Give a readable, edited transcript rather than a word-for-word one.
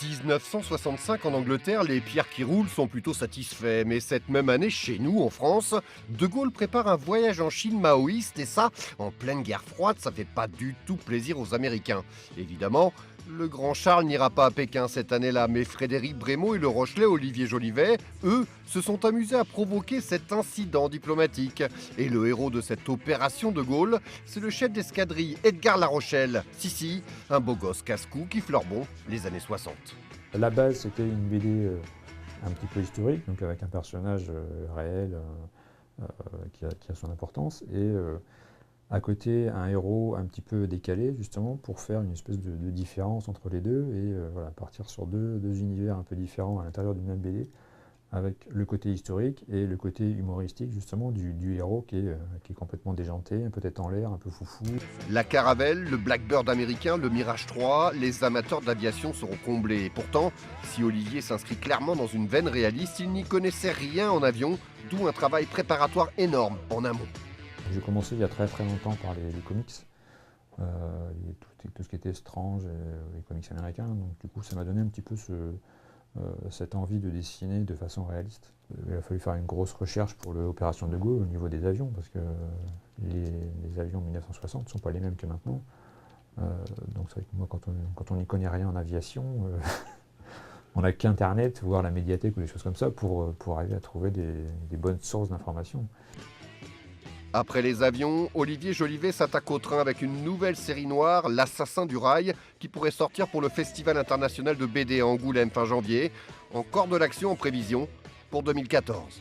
1965 en Angleterre, les pierres qui roulent sont plutôt satisfaits. Mais cette même année, chez nous, en France, De Gaulle prépare un voyage en Chine maoïste et ça, en pleine guerre froide, ça fait pas du tout plaisir aux Américains. Évidemment, le grand Charles n'ira pas à Pékin cette année-là, mais Frédéric Brémaux et le Rochelais Olivier Jolivet, eux, se sont amusés à provoquer cet incident diplomatique. Et le héros de cette opération de Gaulle, c'est le chef d'escadrille Edgar Larochelle. Si, un beau gosse casse-cou qui fleure bon les années 60. La base, c'était une BD un petit peu historique, donc avec un personnage réel qui a son importance, et à côté un héros un petit peu décalé, justement, pour faire une espèce de différence entre les deux, et voilà, partir sur deux univers un peu différents à l'intérieur d'une même BD, avec le côté historique et le côté humoristique, justement, du héros qui est complètement déjanté, peut-être en l'air, un peu foufou. La Caravelle, le Blackbird américain, le Mirage 3, les amateurs d'aviation seront comblés. Et pourtant, si Olivier s'inscrit clairement dans une veine réaliste, il n'y connaissait rien en avion, d'où un travail préparatoire énorme en amont. J'ai commencé il y a très très longtemps par les comics, et tout ce qui était Strange, les comics américains, donc du coup ça m'a donné un petit peu cette envie de dessiner de façon réaliste. Il a fallu faire une grosse recherche pour l'opération de Gaulle au niveau des avions, parce que les avions de 1960 ne sont pas les mêmes que maintenant. Donc c'est vrai que moi, quand on n'y connaît rien en aviation, on n'a qu'Internet, voire la médiathèque ou des choses comme ça, pour arriver à trouver des bonnes sources d'informations. Après les avions, Olivier Jolivet s'attaque au train avec une nouvelle série noire, L'Assassin du Rail, qui pourrait sortir pour le Festival international de BD à Angoulême fin janvier. Encore de l'action en prévision pour 2014.